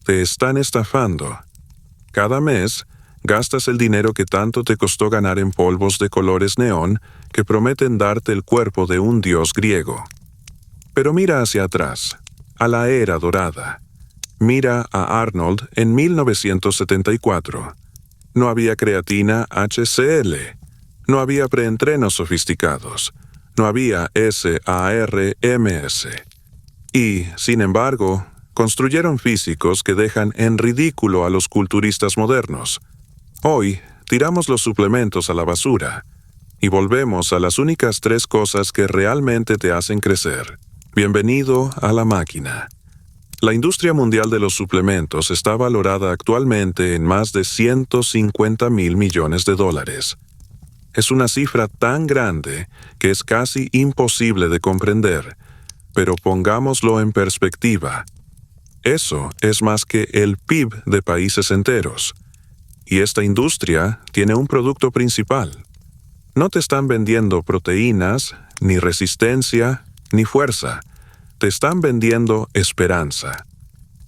Te están estafando. Cada mes, gastas el dinero que tanto te costó ganar en polvos de colores neón que prometen darte el cuerpo de un dios griego. Pero mira hacia atrás, a la era dorada. Mira a Arnold en 1974. No había creatina HCl. No había preentrenos sofisticados. No había SARMS. Y, sin embargo, construyeron físicos que dejan en ridículo a los culturistas modernos. Hoy, tiramos los suplementos a la basura y volvemos a las únicas 3 cosas que realmente te hacen crecer. Bienvenido a la máquina. La industria mundial de los suplementos está valorada actualmente en más de $150,000 millones. Es una cifra tan grande que es casi imposible de comprender, pero pongámoslo en perspectiva. Eso es más que el PIB de países enteros. Y esta industria tiene un producto principal. No te están vendiendo proteínas, ni resistencia, ni fuerza. Te están vendiendo esperanza.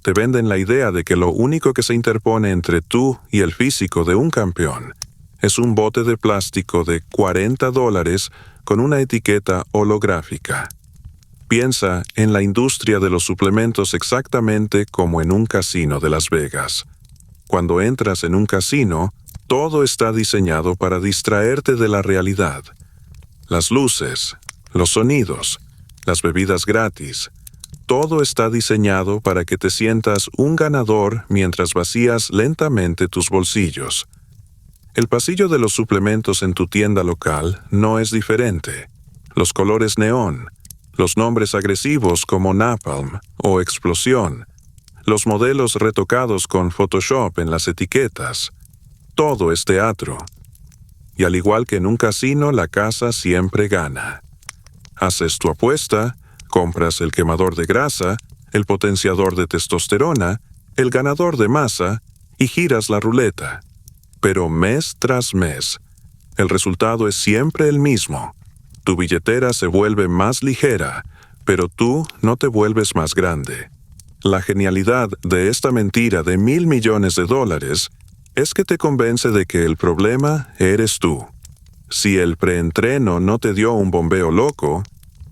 Te venden la idea de que lo único que se interpone entre tú y el físico de un campeón es un bote de plástico de $40 con una etiqueta holográfica. Piensa en la industria de los suplementos exactamente como en un casino de Las Vegas. Cuando entras en un casino, todo está diseñado para distraerte de la realidad. Las luces, los sonidos, las bebidas gratis, todo está diseñado para que te sientas un ganador mientras vacías lentamente tus bolsillos. El pasillo de los suplementos en tu tienda local no es diferente. Los colores neón, los nombres agresivos como Napalm o Explosión, los modelos retocados con Photoshop en las etiquetas. Todo es teatro. Y al igual que en un casino, la casa siempre gana. Haces tu apuesta, compras el quemador de grasa, el potenciador de testosterona, el ganador de masa y giras la ruleta. Pero mes tras mes, el resultado es siempre el mismo. Tu billetera se vuelve más ligera, pero tú no te vuelves más grande. La genialidad de esta mentira de $1,000 millones es que te convence de que el problema eres tú. Si el preentreno no te dio un bombeo loco,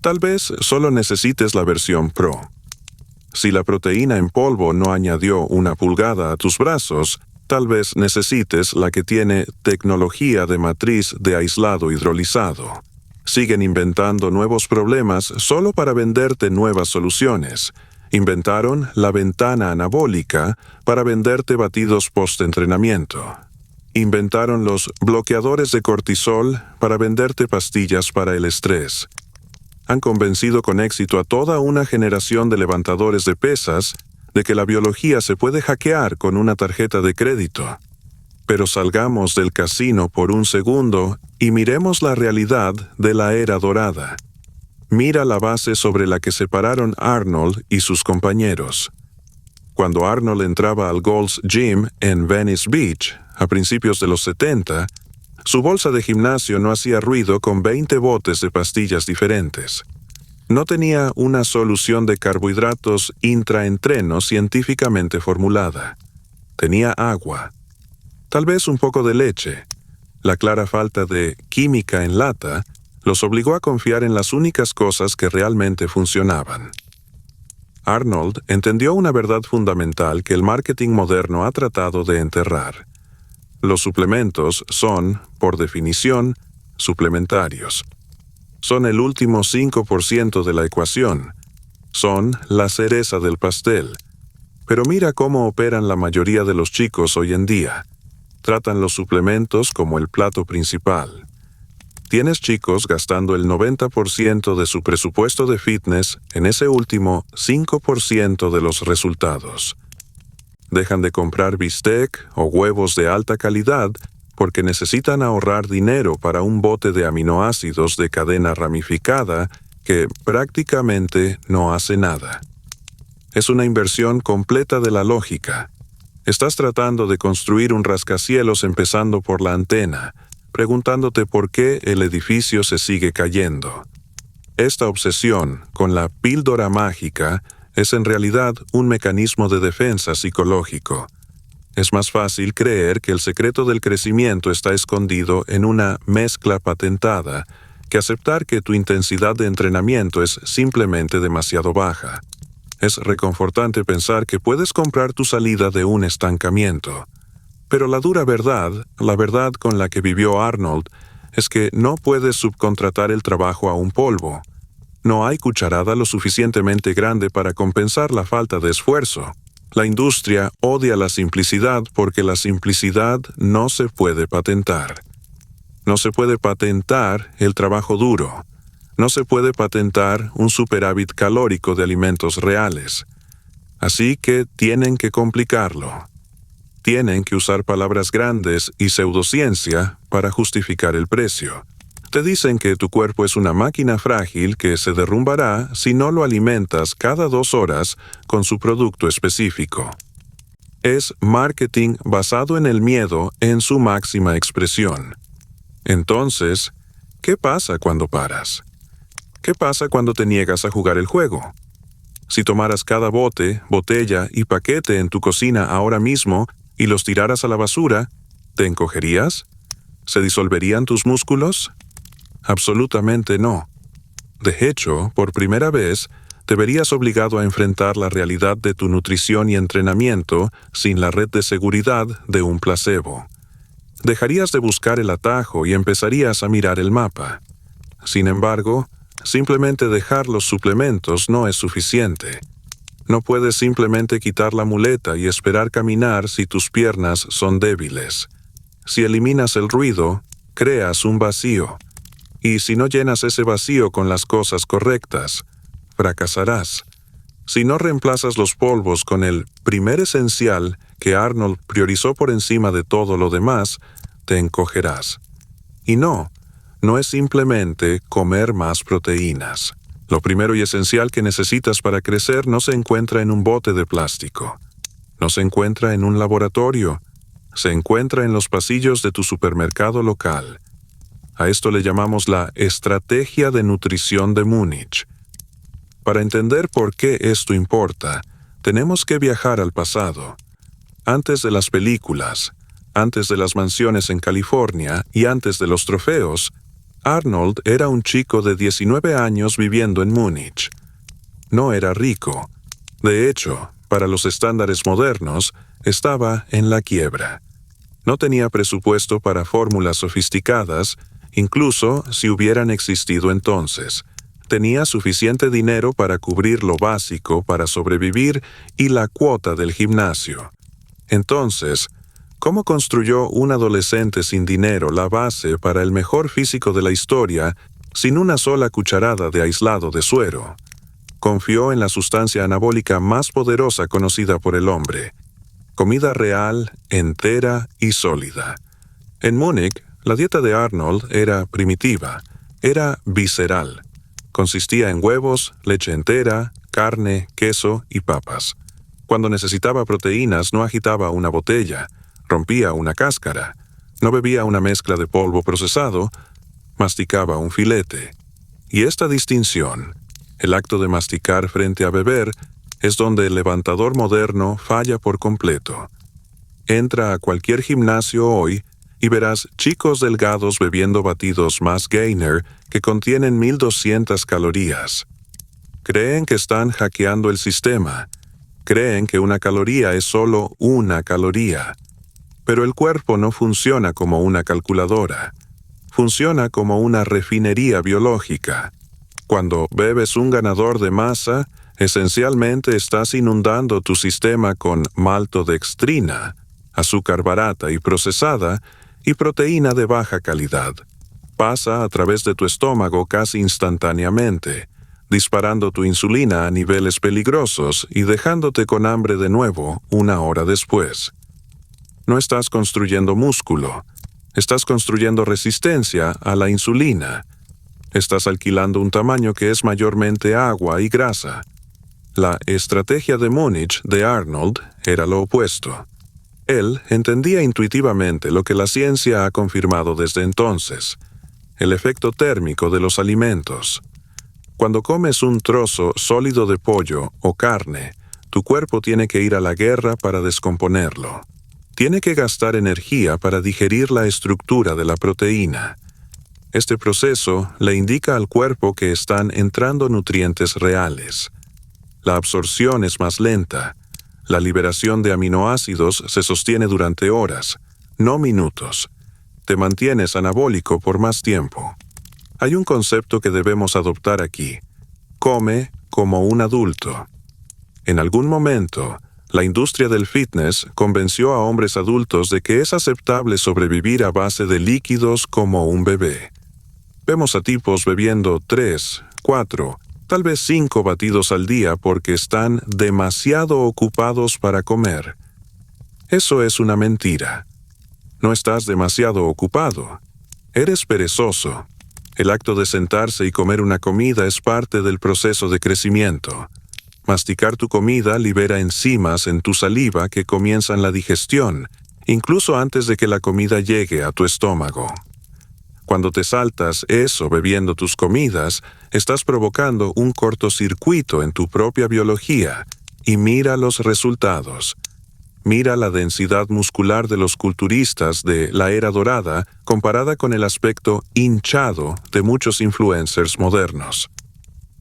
tal vez solo necesites la versión Pro. Si la proteína en polvo no añadió 1 pulgada a tus brazos, tal vez necesites la que tiene tecnología de matriz de aislado hidrolizado. Siguen inventando nuevos problemas solo para venderte nuevas soluciones. Inventaron la ventana anabólica para venderte batidos post-entrenamiento. Inventaron los bloqueadores de cortisol para venderte pastillas para el estrés. Han convencido con éxito a toda una generación de levantadores de pesas de que la biología se puede hackear con una tarjeta de crédito. Pero salgamos del casino por un segundo y miremos la realidad de la era dorada. Mira la base sobre la que se pararon Arnold y sus compañeros. Cuando Arnold entraba al Gold's Gym en Venice Beach, a principios de los 70, su bolsa de gimnasio no hacía ruido con 20 botes de pastillas diferentes. No tenía una solución de carbohidratos intraentreno científicamente formulada. Tenía agua. Tal vez un poco de leche. La clara falta de química en lata los obligó a confiar en las únicas cosas que realmente funcionaban. Arnold entendió una verdad fundamental que el marketing moderno ha tratado de enterrar. Los suplementos son, por definición, suplementarios. Son el último 5% de la ecuación. Son la cereza del pastel. Pero mira cómo operan la mayoría de los chicos hoy en día. Tratan los suplementos como el plato principal. Tienes chicos gastando el 90% de su presupuesto de fitness en ese último 5% de los resultados. Dejan de comprar bistec o huevos de alta calidad porque necesitan ahorrar dinero para un bote de aminoácidos de cadena ramificada que prácticamente no hace nada. Es una inversión completa de la lógica. Estás tratando de construir un rascacielos empezando por la antena, preguntándote por qué el edificio se sigue cayendo. Esta obsesión con la píldora mágica es en realidad un mecanismo de defensa psicológico. Es más fácil creer que el secreto del crecimiento está escondido en una mezcla patentada que aceptar que tu intensidad de entrenamiento es simplemente demasiado baja. Es reconfortante pensar que puedes comprar tu salida de un estancamiento. Pero la dura verdad, la verdad con la que vivió Arnold, es que no puedes subcontratar el trabajo a un polvo. No hay cucharada lo suficientemente grande para compensar la falta de esfuerzo. La industria odia la simplicidad porque la simplicidad no se puede patentar. No se puede patentar el trabajo duro. No se puede patentar un superávit calórico de alimentos reales. Así que tienen que complicarlo. Tienen que usar palabras grandes y pseudociencia para justificar el precio. Te dicen que tu cuerpo es una máquina frágil que se derrumbará si no lo alimentas cada 2 horas con su producto específico. Es marketing basado en el miedo en su máxima expresión. Entonces, ¿qué pasa cuando paras? ¿Qué pasa cuando te niegas a jugar el juego? Si tomaras cada bote, botella y paquete en tu cocina ahora mismo y los tiraras a la basura, ¿te encogerías? ¿Se disolverían tus músculos? Absolutamente no. De hecho, por primera vez, te verías obligado a enfrentar la realidad de tu nutrición y entrenamiento sin la red de seguridad de un placebo. Dejarías de buscar el atajo y empezarías a mirar el mapa. Sin embargo, simplemente dejar los suplementos no es suficiente. No puedes simplemente quitar la muleta y esperar caminar si tus piernas son débiles. Si eliminas el ruido, creas un vacío. Y si no llenas ese vacío con las cosas correctas, fracasarás. Si no reemplazas los polvos con el primer esencial que Arnold priorizó por encima de todo lo demás, te encogerás. Y no es simplemente comer más proteínas. Lo primero y esencial que necesitas para crecer no se encuentra en un bote de plástico. No se encuentra en un laboratorio. Se encuentra en los pasillos de tu supermercado local. A esto le llamamos la estrategia de nutrición de Múnich. Para entender por qué esto importa, tenemos que viajar al pasado. Antes de las películas, antes de las mansiones en California y antes de los trofeos, Arnold era un chico de 19 años viviendo en Múnich. No era rico. De hecho, para los estándares modernos, estaba en la quiebra. No tenía presupuesto para fórmulas sofisticadas, incluso si hubieran existido entonces. Tenía suficiente dinero para cubrir lo básico para sobrevivir y la cuota del gimnasio. Entonces, ¿cómo construyó un adolescente sin dinero la base para el mejor físico de la historia sin una sola cucharada de aislado de suero? Confió en la sustancia anabólica más poderosa conocida por el hombre. Comida real, entera y sólida. En Múnich, la dieta de Arnold era primitiva, era visceral. Consistía en huevos, leche entera, carne, queso y papas. Cuando necesitaba proteínas no agitaba una botella, rompía una cáscara, no bebía una mezcla de polvo procesado, masticaba un filete. Y esta distinción, el acto de masticar frente a beber, es donde el levantador moderno falla por completo. Entra a cualquier gimnasio hoy y verás chicos delgados bebiendo batidos más Gainer que contienen 1200 calorías. Creen que están hackeando el sistema. Creen que una caloría es solo una caloría. Pero el cuerpo no funciona como una calculadora. Funciona como una refinería biológica. Cuando bebes un ganador de masa, esencialmente estás inundando tu sistema con maltodextrina, azúcar barata y procesada, y proteína de baja calidad. Pasa a través de tu estómago casi instantáneamente, disparando tu insulina a niveles peligrosos y dejándote con hambre de nuevo 1 hora después. No estás construyendo músculo, estás construyendo resistencia a la insulina. Estás alquilando un tamaño que es mayormente agua y grasa. La estrategia de Múnich de Arnold era lo opuesto. Él entendía intuitivamente lo que la ciencia ha confirmado desde entonces, el efecto térmico de los alimentos. Cuando comes un trozo sólido de pollo o carne, tu cuerpo tiene que ir a la guerra para descomponerlo. Tiene que gastar energía para digerir la estructura de la proteína. Este proceso le indica al cuerpo que están entrando nutrientes reales. La absorción es más lenta. La liberación de aminoácidos se sostiene durante horas, no minutos. Te mantienes anabólico por más tiempo. Hay un concepto que debemos adoptar aquí. Come como un adulto. En algún momento, la industria del fitness convenció a hombres adultos de que es aceptable sobrevivir a base de líquidos como un bebé. Vemos a tipos bebiendo 3, 4, tal vez 5 batidos al día porque están demasiado ocupados para comer. Eso es una mentira. No estás demasiado ocupado. Eres perezoso. El acto de sentarse y comer una comida es parte del proceso de crecimiento. Masticar tu comida libera enzimas en tu saliva que comienzan la digestión, incluso antes de que la comida llegue a tu estómago. Cuando te saltas eso bebiendo tus comidas, estás provocando un cortocircuito en tu propia biología, y mira los resultados. Mira la densidad muscular de los culturistas de la era dorada comparada con el aspecto hinchado de muchos influencers modernos.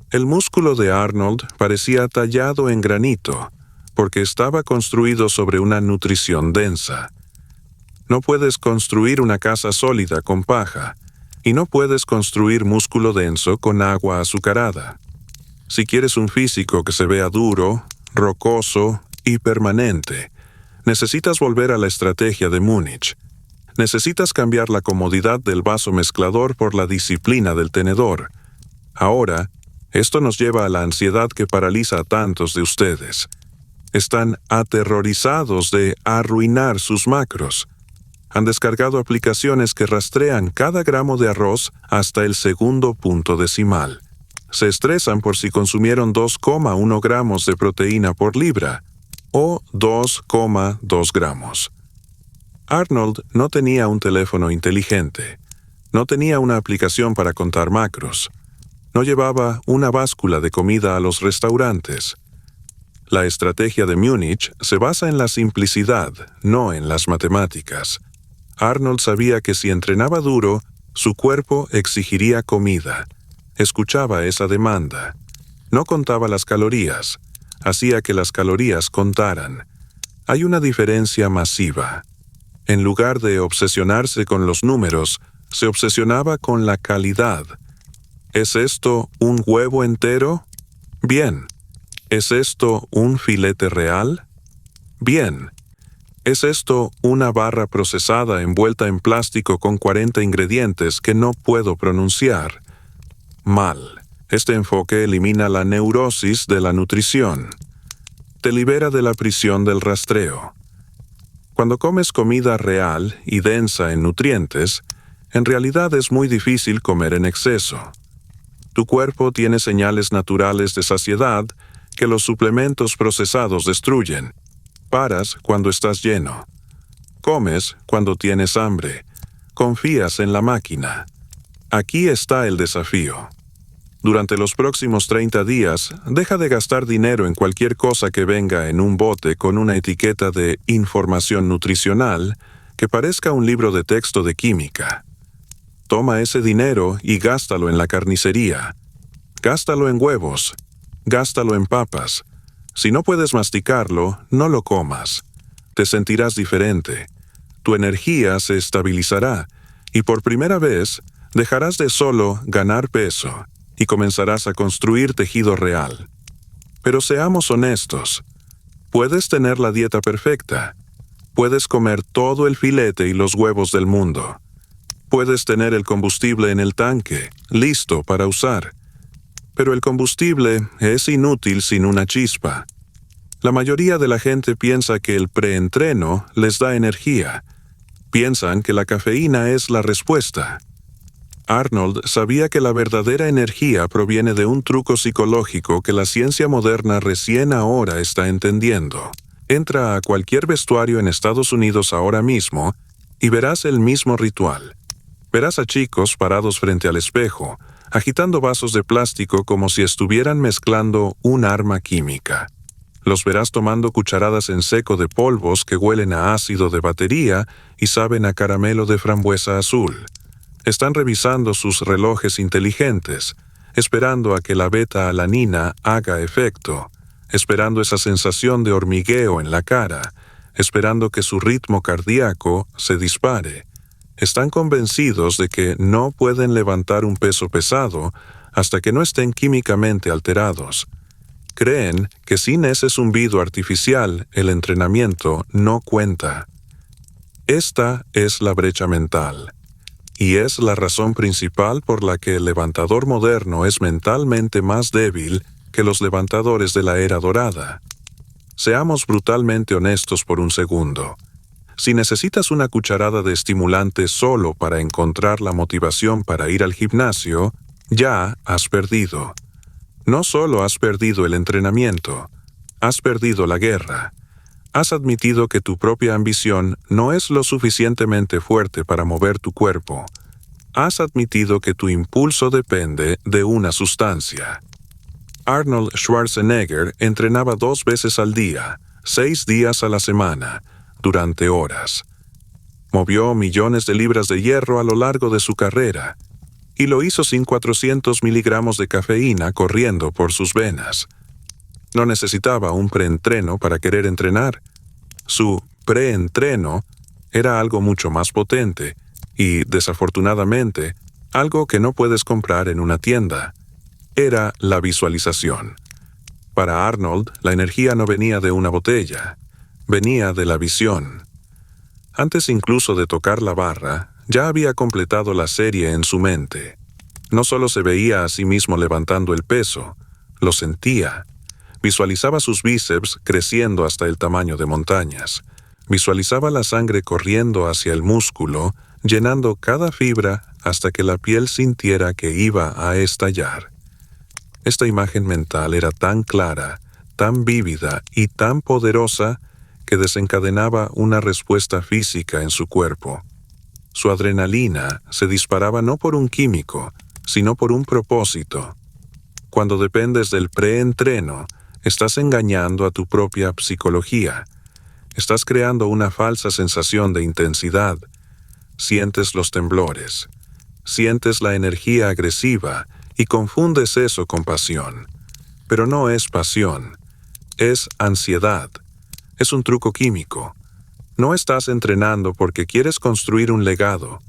El músculo de Arnold parecía tallado en granito, porque estaba construido sobre una nutrición densa. No puedes construir una casa sólida con paja, y no puedes construir músculo denso con agua azucarada. Si quieres un físico que se vea duro, rocoso y permanente, necesitas volver a la estrategia de Múnich. Necesitas cambiar la comodidad del vaso mezclador por la disciplina del tenedor. Ahora, esto nos lleva a la ansiedad que paraliza a tantos de ustedes. Están aterrorizados de arruinar sus macros. Han descargado aplicaciones que rastrean cada gramo de arroz hasta el segundo punto decimal. Se estresan por si consumieron 2,1 gramos de proteína por libra, o 2,2 gramos. Arnold no tenía un teléfono inteligente. No tenía una aplicación para contar macros. No llevaba una báscula de comida a los restaurantes. La estrategia de Múnich se basa en la simplicidad, no en las matemáticas. Arnold sabía que si entrenaba duro, su cuerpo exigiría comida. Escuchaba esa demanda. No contaba las calorías. Hacía que las calorías contaran. Hay una diferencia masiva. En lugar de obsesionarse con los números, se obsesionaba con la calidad. ¿Es esto un huevo entero? Bien. ¿Es esto un filete real? Bien. ¿Es esto una barra procesada envuelta en plástico con 40 ingredientes que no puedo pronunciar? Mal. Este enfoque elimina la neurosis de la nutrición. Te libera de la prisión del rastreo. Cuando comes comida real y densa en nutrientes, en realidad es muy difícil comer en exceso. Tu cuerpo tiene señales naturales de saciedad que los suplementos procesados destruyen. Paras cuando estás lleno. Comes cuando tienes hambre. Confías en la máquina. Aquí está el desafío. Durante los próximos 30 días, deja de gastar dinero en cualquier cosa que venga en un bote con una etiqueta de información nutricional que parezca un libro de texto de química. Toma ese dinero y gástalo en la carnicería. Gástalo en huevos. Gástalo en papas. Si no puedes masticarlo, no lo comas. Te sentirás diferente. Tu energía se estabilizará y por primera vez dejarás de solo ganar peso y comenzarás a construir tejido real. Pero seamos honestos. Puedes tener la dieta perfecta. Puedes comer todo el filete y los huevos del mundo. Puedes tener el combustible en el tanque, listo para usar. Pero el combustible es inútil sin una chispa. La mayoría de la gente piensa que el preentreno les da energía. Piensan que la cafeína es la respuesta. Arnold sabía que la verdadera energía proviene de un truco psicológico que la ciencia moderna recién ahora está entendiendo. Entra a cualquier vestuario en Estados Unidos ahora mismo y verás el mismo ritual. Verás a chicos parados frente al espejo, agitando vasos de plástico como si estuvieran mezclando un arma química. Los verás tomando cucharadas en seco de polvos que huelen a ácido de batería y saben a caramelo de frambuesa azul. Están revisando sus relojes inteligentes, esperando a que la beta-alanina haga efecto, esperando esa sensación de hormigueo en la cara, esperando que su ritmo cardíaco se dispare. Están convencidos de que no pueden levantar un peso pesado hasta que no estén químicamente alterados. Creen que sin ese zumbido artificial el entrenamiento no cuenta. Esta es la brecha mental, y es la razón principal por la que el levantador moderno es mentalmente más débil que los levantadores de la era dorada. Seamos brutalmente honestos por un segundo. Si necesitas una cucharada de estimulante solo para encontrar la motivación para ir al gimnasio, ya has perdido. No solo has perdido el entrenamiento, has perdido la guerra. Has admitido que tu propia ambición no es lo suficientemente fuerte para mover tu cuerpo. Has admitido que tu impulso depende de una sustancia. Arnold Schwarzenegger entrenaba 2 veces al día, 6 días a la semana, durante horas. Movió millones de libras de hierro a lo largo de su carrera, y lo hizo sin 400 miligramos de cafeína corriendo por sus venas. No necesitaba un preentreno para querer entrenar. Su preentreno era algo mucho más potente y, desafortunadamente, algo que no puedes comprar en una tienda. Era la visualización. Para Arnold, la energía no venía de una botella, venía de la visión. Antes incluso de tocar la barra, ya había completado la serie en su mente. No solo se veía a sí mismo levantando el peso, lo sentía. Visualizaba sus bíceps creciendo hasta el tamaño de montañas. Visualizaba la sangre corriendo hacia el músculo, llenando cada fibra hasta que la piel sintiera que iba a estallar. Esta imagen mental era tan clara, tan vívida y tan poderosa que desencadenaba una respuesta física en su cuerpo. Su adrenalina se disparaba no por un químico, sino por un propósito. Cuando dependes del preentreno, estás engañando a tu propia psicología. Estás creando una falsa sensación de intensidad. Sientes los temblores. Sientes la energía agresiva y confundes eso con pasión. Pero no es pasión. Es ansiedad. Es un truco químico. No estás entrenando porque quieres construir un legado.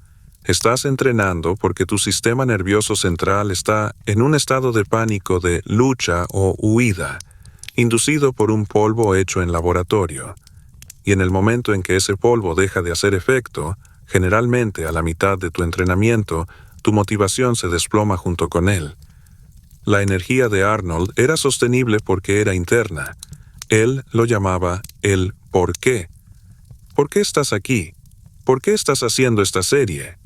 Estás entrenando porque tu sistema nervioso central está en un estado de pánico de lucha o huida, inducido por un polvo hecho en laboratorio. Y en el momento en que ese polvo deja de hacer efecto, generalmente a la mitad de tu entrenamiento, tu motivación se desploma junto con él. La energía de Arnold era sostenible porque era interna. Él lo llamaba el ¿por qué? ¿Por qué estás aquí? ¿Por qué estás haciendo esta serie?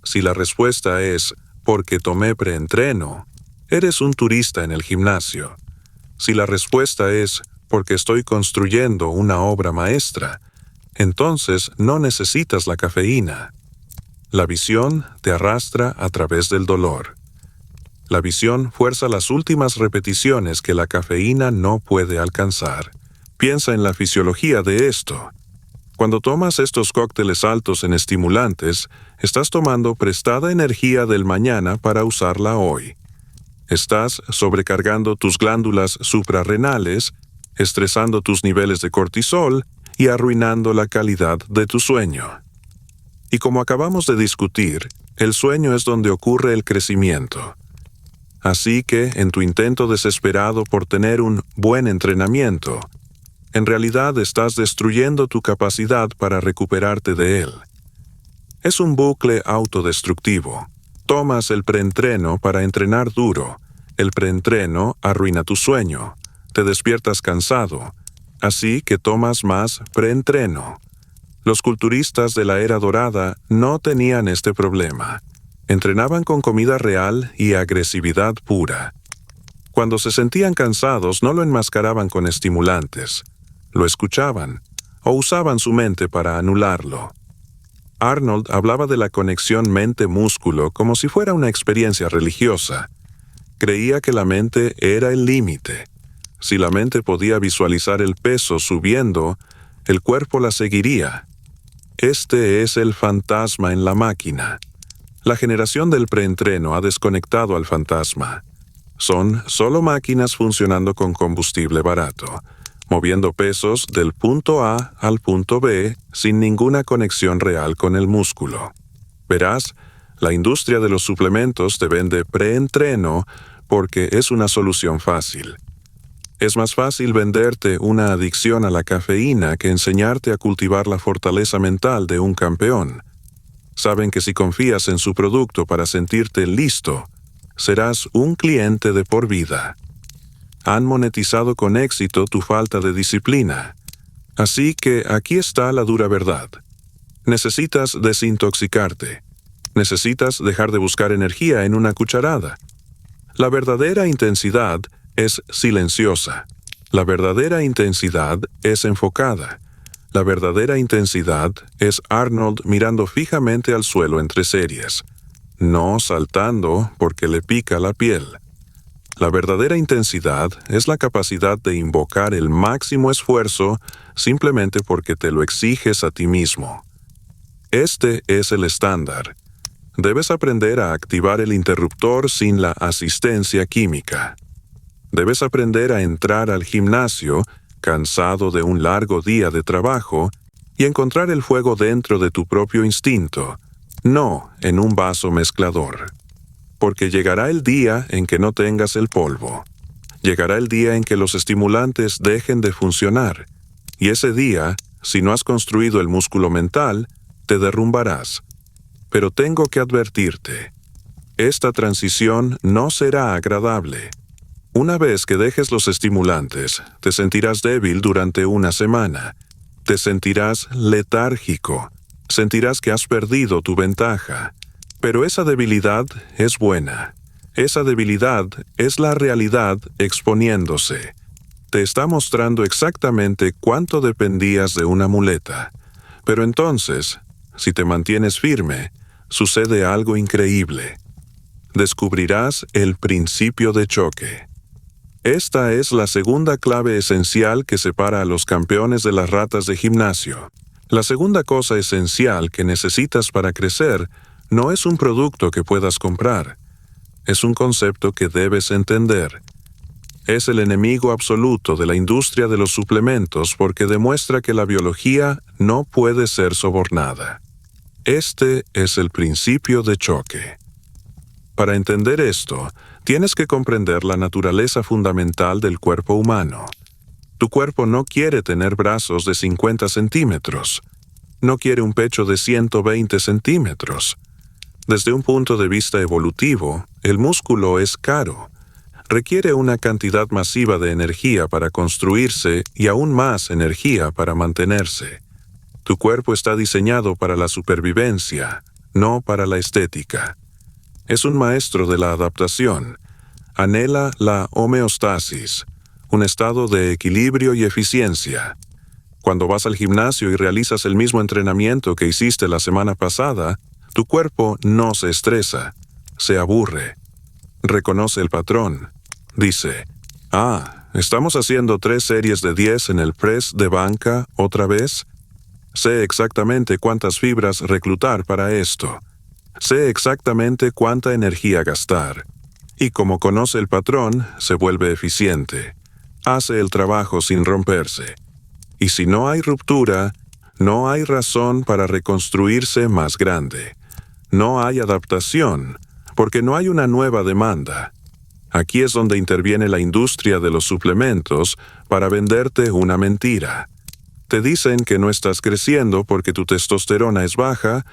Si la respuesta es porque tomé preentreno, eres un turista en el gimnasio. Si la respuesta es porque estoy construyendo una obra maestra, entonces no necesitas la cafeína. La visión te arrastra a través del dolor. La visión fuerza las últimas repeticiones que la cafeína no puede alcanzar. Piensa en la fisiología de esto. Cuando tomas estos cócteles altos en estimulantes, estás tomando prestada energía del mañana para usarla hoy. Estás sobrecargando tus glándulas suprarrenales, estresando tus niveles de cortisol y arruinando la calidad de tu sueño. Y como acabamos de discutir, el sueño es donde ocurre el crecimiento. Así que, en tu intento desesperado por tener un buen entrenamiento, en realidad estás destruyendo tu capacidad para recuperarte de él. Es un bucle autodestructivo. Tomas el preentreno para entrenar duro. El preentreno arruina tu sueño. Te despiertas cansado. Así que tomas más preentreno. Los culturistas de la era dorada no tenían este problema. Entrenaban con comida real y agresividad pura. Cuando se sentían cansados no lo enmascaraban con estimulantes. Lo escuchaban o usaban su mente para anularlo. Arnold hablaba de la conexión mente-músculo como si fuera una experiencia religiosa. Creía que la mente era el límite. Si la mente podía visualizar el peso subiendo, el cuerpo la seguiría. Este es el fantasma en la máquina. La generación del preentreno ha desconectado al fantasma. Son solo máquinas funcionando con combustible barato, moviendo pesos del punto A al punto B sin ninguna conexión real con el músculo. Verás, la industria de los suplementos te vende preentreno porque es una solución fácil. Es más fácil venderte una adicción a la cafeína que enseñarte a cultivar la fortaleza mental de un campeón. Saben que si confías en su producto para sentirte listo, serás un cliente de por vida. Han monetizado con éxito tu falta de disciplina. Así que aquí está la dura verdad. Necesitas desintoxicarte. Necesitas dejar de buscar energía en una cucharada. La verdadera intensidad es silenciosa. La verdadera intensidad es enfocada. La verdadera intensidad es Arnold mirando fijamente al suelo entre series, no saltando porque le pica la piel. La verdadera intensidad es la capacidad de invocar el máximo esfuerzo simplemente porque te lo exiges a ti mismo. Este es el estándar. Debes aprender a activar el interruptor sin la asistencia química. Debes aprender a entrar al gimnasio, cansado de un largo día de trabajo, y encontrar el fuego dentro de tu propio instinto, no en un vaso mezclador. Porque llegará el día en que no tengas el polvo. Llegará el día en que los estimulantes dejen de funcionar. Y ese día, si no has construido el músculo mental, te derrumbarás. Pero tengo que advertirte, esta transición no será agradable. Una vez que dejes los estimulantes, te sentirás débil durante una semana. Te sentirás letárgico. Sentirás que has perdido tu ventaja. Pero esa debilidad es buena. Esa debilidad es la realidad exponiéndose. Te está mostrando exactamente cuánto dependías de una muleta. Pero entonces, si te mantienes firme, sucede algo increíble. Descubrirás el principio de choque. Esta es la segunda clave esencial que separa a los campeones de las ratas de gimnasio. La segunda cosa esencial que necesitas para crecer no es un producto que puedas comprar. Es un concepto que debes entender. Es el enemigo absoluto de la industria de los suplementos porque demuestra que la biología no puede ser sobornada. Este es el principio de choque. Para entender esto, tienes que comprender la naturaleza fundamental del cuerpo humano. Tu cuerpo no quiere tener brazos de 50 centímetros. No quiere un pecho de 120 centímetros. Desde un punto de vista evolutivo, el músculo es caro. Requiere una cantidad masiva de energía para construirse y aún más energía para mantenerse. Tu cuerpo está diseñado para la supervivencia, no para la estética. Es un maestro de la adaptación. Anhela la homeostasis, un estado de equilibrio y eficiencia. Cuando vas al gimnasio y realizas el mismo entrenamiento que hiciste la semana pasada, tu cuerpo no se estresa, se aburre. Reconoce el patrón. Dice, ¿estamos haciendo 3 series de 10 en el press de banca otra vez? Sé exactamente cuántas fibras reclutar para esto. Sé exactamente cuánta energía gastar. Y como conoce el patrón, se vuelve eficiente. Hace el trabajo sin romperse. Y si no hay ruptura, no hay razón para reconstruirse más grande. No hay adaptación, porque no hay una nueva demanda. Aquí es donde interviene la industria de los suplementos para venderte una mentira. Te dicen que no estás creciendo porque tu testosterona es baja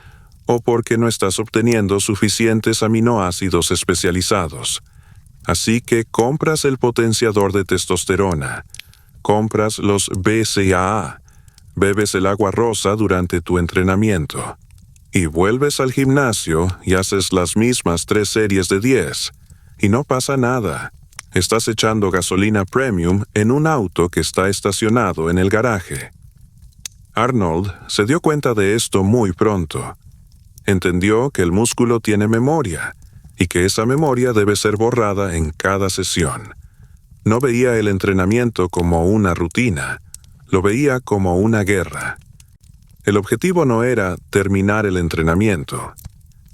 o porque no estás obteniendo suficientes aminoácidos especializados. Así que compras el potenciador de testosterona, compras los BCAA, bebes el agua rosa durante tu entrenamiento, y vuelves al gimnasio y haces las mismas 3 series de 10, y no pasa nada. Estás echando gasolina premium en un auto que está estacionado en el garaje. Arnold se dio cuenta de esto muy pronto. Entendió que el músculo tiene memoria y que esa memoria debe ser borrada en cada sesión. No veía el entrenamiento como una rutina, lo veía como una guerra. El objetivo no era terminar el entrenamiento.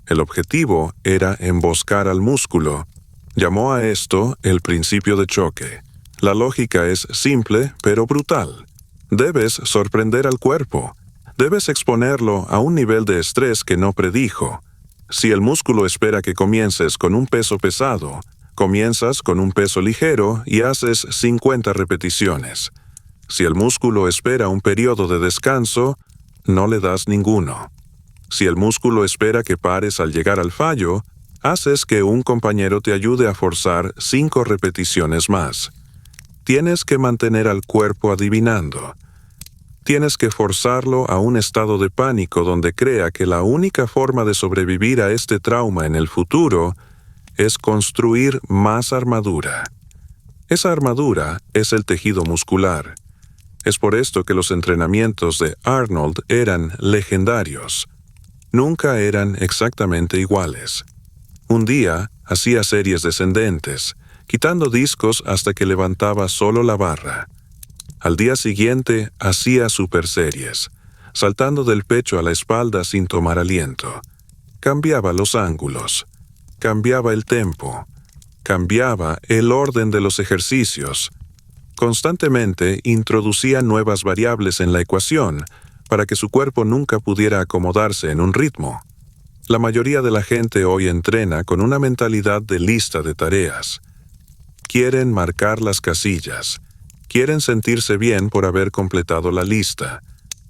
El objetivo era emboscar al músculo. Llamó a esto el principio de choque. La lógica es simple, pero brutal. Debes sorprender al cuerpo. Debes exponerlo a un nivel de estrés que no predijo. Si el músculo espera que comiences con un peso pesado, comienzas con un peso ligero y haces 50 repeticiones. Si el músculo espera un periodo de descanso, no le das ninguno. Si el músculo espera que pares al llegar al fallo, haces que un compañero te ayude a forzar 5 repeticiones más. Tienes que mantener al cuerpo adivinando. Tienes que forzarlo a un estado de pánico donde crea que la única forma de sobrevivir a este trauma en el futuro es construir más armadura. Esa armadura es el tejido muscular. Es por esto que los entrenamientos de Arnold eran legendarios. Nunca eran exactamente iguales. Un día hacía series descendentes, quitando discos hasta que levantaba solo la barra. Al día siguiente hacía superseries, saltando del pecho a la espalda sin tomar aliento. Cambiaba los ángulos, cambiaba el tempo, cambiaba el orden de los ejercicios. Constantemente introducía nuevas variables en la ecuación para que su cuerpo nunca pudiera acomodarse en un ritmo. La mayoría de la gente hoy entrena con una mentalidad de lista de tareas. Quieren marcar las casillas. Quieren sentirse bien por haber completado la lista,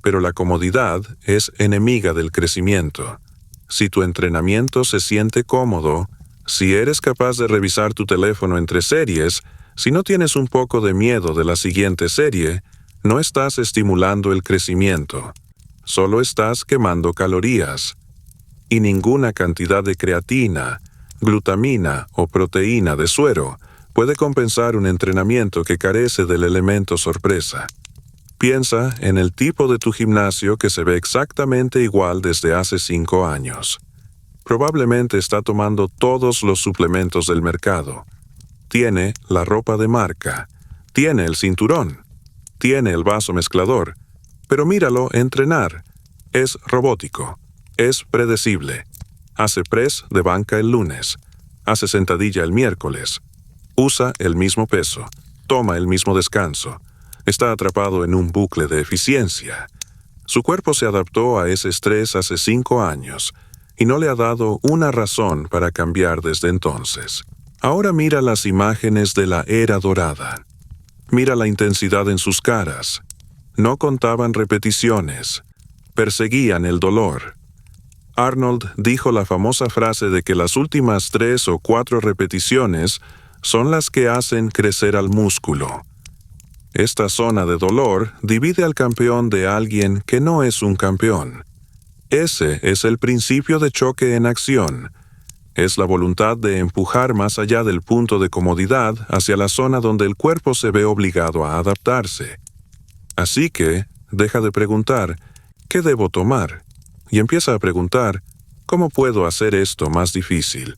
pero la comodidad es enemiga del crecimiento. Si tu entrenamiento se siente cómodo, si eres capaz de revisar tu teléfono entre series, si no tienes un poco de miedo de la siguiente serie, no estás estimulando el crecimiento. Solo estás quemando calorías. Y ninguna cantidad de creatina, glutamina o proteína de suero puede compensar un entrenamiento que carece del elemento sorpresa. Piensa en el tipo de tu gimnasio que se ve exactamente igual desde hace 5 años. Probablemente está tomando todos los suplementos del mercado. Tiene la ropa de marca, tiene el cinturón, tiene el vaso mezclador, pero míralo entrenar. Es robótico, es predecible. Hace press de banca el lunes, hace sentadilla el miércoles. Usa el mismo peso, toma el mismo descanso. Está atrapado en un bucle de eficiencia. Su cuerpo se adaptó a ese estrés hace 5 años y no le ha dado una razón para cambiar desde entonces. Ahora mira las imágenes de la era dorada. Mira la intensidad en sus caras. No contaban repeticiones. Perseguían el dolor. Arnold dijo la famosa frase de que las últimas 3 o 4 repeticiones son las que hacen crecer al músculo. Esta zona de dolor divide al campeón de alguien que no es un campeón. Ese es el principio de choque en acción. Es la voluntad de empujar más allá del punto de comodidad hacia la zona donde el cuerpo se ve obligado a adaptarse. Así que, deja de preguntar, ¿qué debo tomar? Y empieza a preguntar, ¿cómo puedo hacer esto más difícil?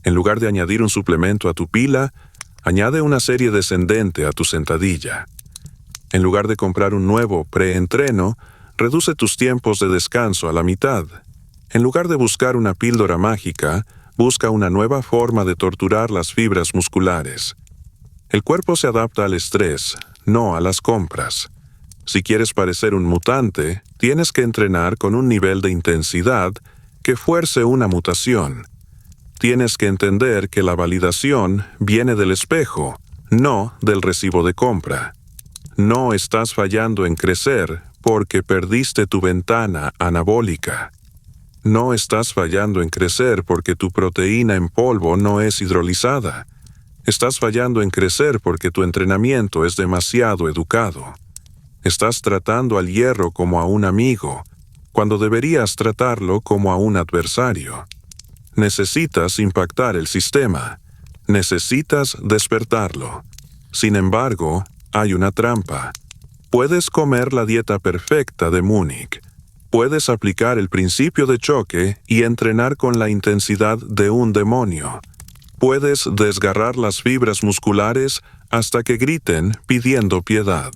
En lugar de añadir un suplemento a tu pila, añade una serie descendente a tu sentadilla. En lugar de comprar un nuevo preentreno, reduce tus tiempos de descanso a la mitad. En lugar de buscar una píldora mágica, busca una nueva forma de torturar las fibras musculares. El cuerpo se adapta al estrés, no a las compras. Si quieres parecer un mutante, tienes que entrenar con un nivel de intensidad que fuerce una mutación. Tienes que entender que la validación viene del espejo, no del recibo de compra. No estás fallando en crecer porque perdiste tu ventana anabólica. No estás fallando en crecer porque tu proteína en polvo no es hidrolizada. Estás fallando en crecer porque tu entrenamiento es demasiado educado. Estás tratando al hierro como a un amigo, cuando deberías tratarlo como a un adversario. Necesitas impactar el sistema. Necesitas despertarlo. Sin embargo, hay una trampa. Puedes comer la dieta perfecta de Múnich. Puedes aplicar el principio de choque y entrenar con la intensidad de un demonio. Puedes desgarrar las fibras musculares hasta que griten pidiendo piedad.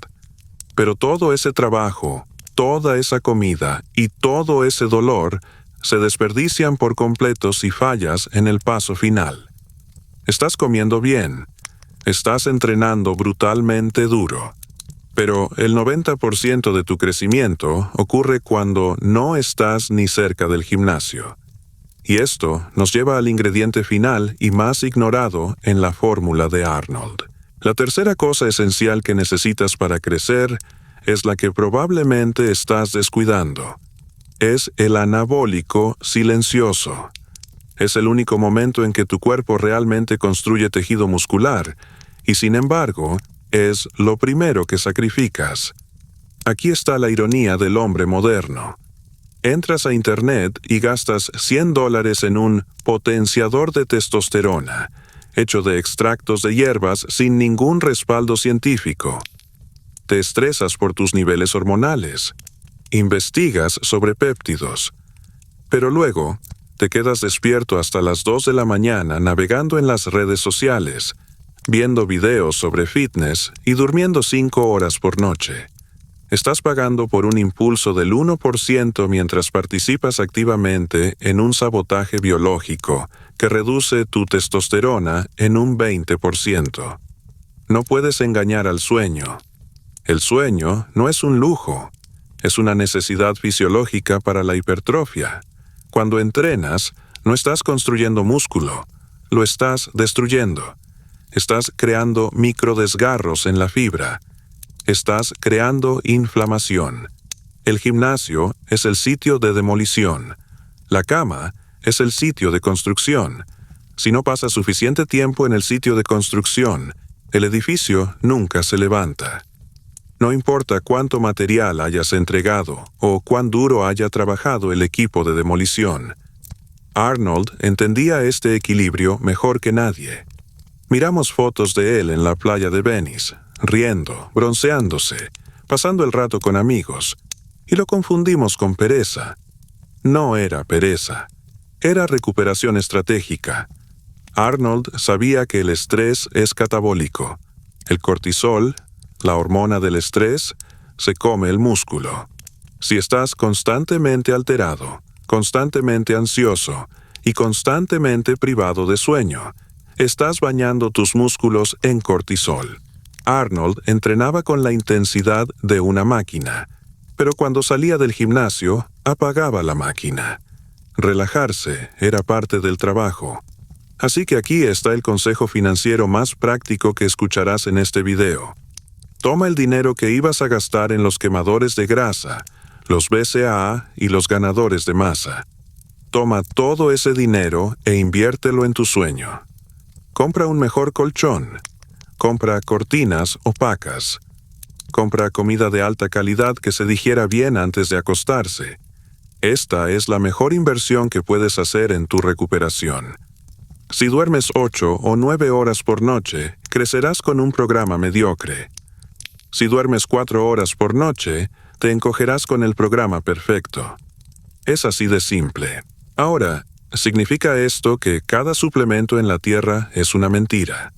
Pero todo ese trabajo, toda esa comida y todo ese dolor se desperdician por completo si fallas en el paso final. Estás comiendo bien. Estás entrenando brutalmente duro. Pero el 90% de tu crecimiento ocurre cuando no estás ni cerca del gimnasio. Y esto nos lleva al ingrediente final y más ignorado en la fórmula de Arnold. La tercera cosa esencial que necesitas para crecer es la que probablemente estás descuidando. Es el anabólico silencioso. Es el único momento en que tu cuerpo realmente construye tejido muscular, y sin embargo, es lo primero que sacrificas. Aquí está la ironía del hombre moderno. Entras a Internet y gastas $100 en un potenciador de testosterona, hecho de extractos de hierbas sin ningún respaldo científico. Te estresas por tus niveles hormonales. Investigas sobre péptidos. Pero luego, te quedas despierto hasta las 2 de la mañana navegando en las redes sociales, viendo videos sobre fitness y durmiendo 5 horas por noche. Estás pagando por un impulso del 1% mientras participas activamente en un sabotaje biológico que reduce tu testosterona en un 20%. No puedes engañar al sueño. El sueño no es un lujo, es una necesidad fisiológica para la hipertrofia. Cuando entrenas, no estás construyendo músculo, lo estás destruyendo. Estás creando microdesgarros en la fibra. Estás creando inflamación. El gimnasio es el sitio de demolición. La cama es el sitio de construcción. Si no pasas suficiente tiempo en el sitio de construcción, el edificio nunca se levanta. No importa cuánto material hayas entregado o cuán duro haya trabajado el equipo de demolición. Arnold entendía este equilibrio mejor que nadie. Miramos fotos de él en la playa de Venice, riendo, bronceándose, pasando el rato con amigos, y lo confundimos con pereza. No era pereza, era recuperación estratégica. Arnold sabía que el estrés es catabólico. El cortisol, la hormona del estrés, se come el músculo. Si estás constantemente alterado, constantemente ansioso y constantemente privado de sueño, estás bañando tus músculos en cortisol. Arnold entrenaba con la intensidad de una máquina, pero cuando salía del gimnasio, apagaba la máquina. Relajarse era parte del trabajo. Así que aquí está el consejo financiero más práctico que escucharás en este video. Toma el dinero que ibas a gastar en los quemadores de grasa, los BCAA y los ganadores de masa. Toma todo ese dinero e inviértelo en tu sueño. Compra un mejor colchón. Compra cortinas opacas. Compra comida de alta calidad que se digiera bien antes de acostarse. Esta es la mejor inversión que puedes hacer en tu recuperación. Si duermes 8 o 9 horas por noche, crecerás con un programa mediocre. Si duermes 4 horas por noche, te encogerás con el programa perfecto. Es así de simple. Ahora, ¿significa esto que cada suplemento en la Tierra es una mentira?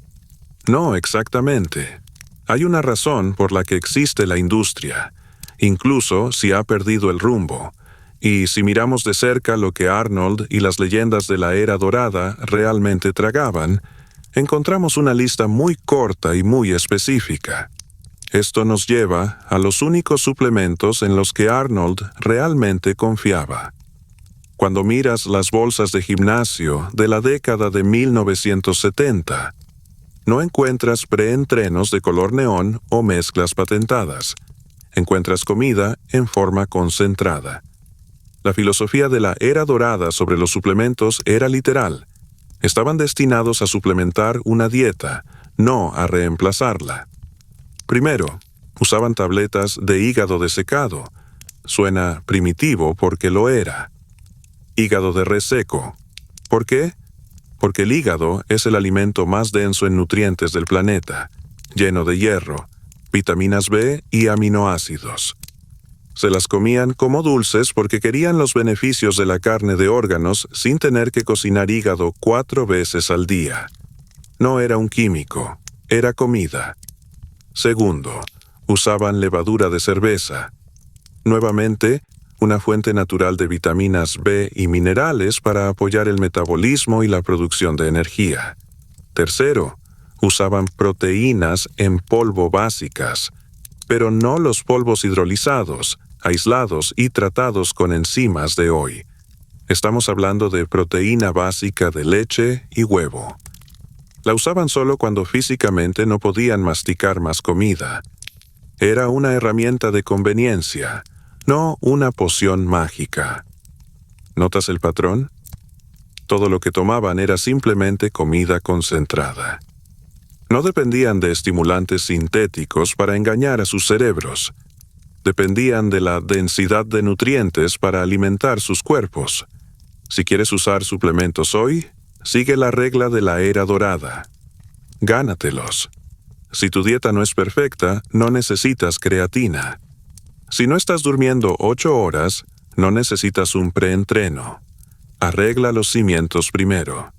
No exactamente. Hay una razón por la que existe la industria, incluso si ha perdido el rumbo. Y si miramos de cerca lo que Arnold y las leyendas de la era dorada realmente tragaban, encontramos una lista muy corta y muy específica. Esto nos lleva a los únicos suplementos en los que Arnold realmente confiaba. Cuando miras las bolsas de gimnasio de la década de 1970, no encuentras preentrenos de color neón o mezclas patentadas. Encuentras comida en forma concentrada. La filosofía de la era dorada sobre los suplementos era literal. Estaban destinados a suplementar una dieta, no a reemplazarla. Primero, usaban tabletas de hígado desecado. Suena primitivo porque lo era. Hígado de res seco. ¿Por qué? Porque el hígado es el alimento más denso en nutrientes del planeta, lleno de hierro, vitaminas B y aminoácidos. Se las comían como dulces porque querían los beneficios de la carne de órganos sin tener que cocinar hígado 4 veces al día. No era un químico, era comida. Segundo, usaban levadura de cerveza. Nuevamente, una fuente natural de vitaminas B y minerales para apoyar el metabolismo y la producción de energía. Tercero, usaban proteínas en polvo básicas, pero no los polvos hidrolizados, aislados y tratados con enzimas de hoy. Estamos hablando de proteína básica de leche y huevo. La usaban solo cuando físicamente no podían masticar más comida. Era una herramienta de conveniencia, no una poción mágica. ¿Notas el patrón? Todo lo que tomaban era simplemente comida concentrada. No dependían de estimulantes sintéticos para engañar a sus cerebros. Dependían de la densidad de nutrientes para alimentar sus cuerpos. Si quieres usar suplementos hoy, sigue la regla de la era dorada. Gánatelos. Si tu dieta no es perfecta, no necesitas creatina. Si no estás durmiendo 8 horas, no necesitas un preentreno. Arregla los cimientos primero.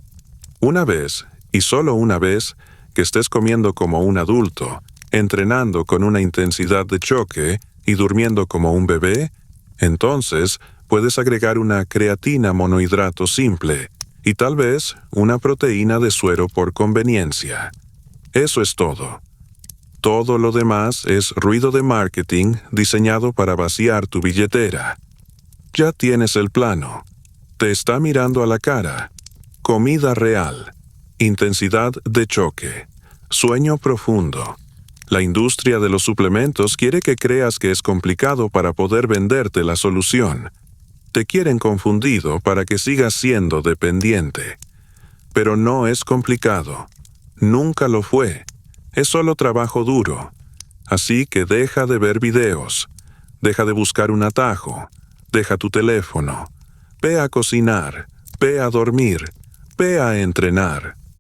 Una vez, y solo una vez, que estés comiendo como un adulto, entrenando con una intensidad de choque y durmiendo como un bebé, entonces puedes agregar una creatina monohidrato simple y tal vez una proteína de suero por conveniencia. Eso es todo. Todo lo demás es ruido de marketing diseñado para vaciar tu billetera. Ya tienes el plano. Te está mirando a la cara. Comida real. Intensidad de choque. Sueño profundo. La industria de los suplementos quiere que creas que es complicado para poder venderte la solución. Te quieren confundido para que sigas siendo dependiente. Pero no es complicado. Nunca lo fue. Es solo trabajo duro. Así que deja de ver videos. Deja de buscar un atajo. Deja tu teléfono. Ve a cocinar. Ve a dormir. Ve a entrenar.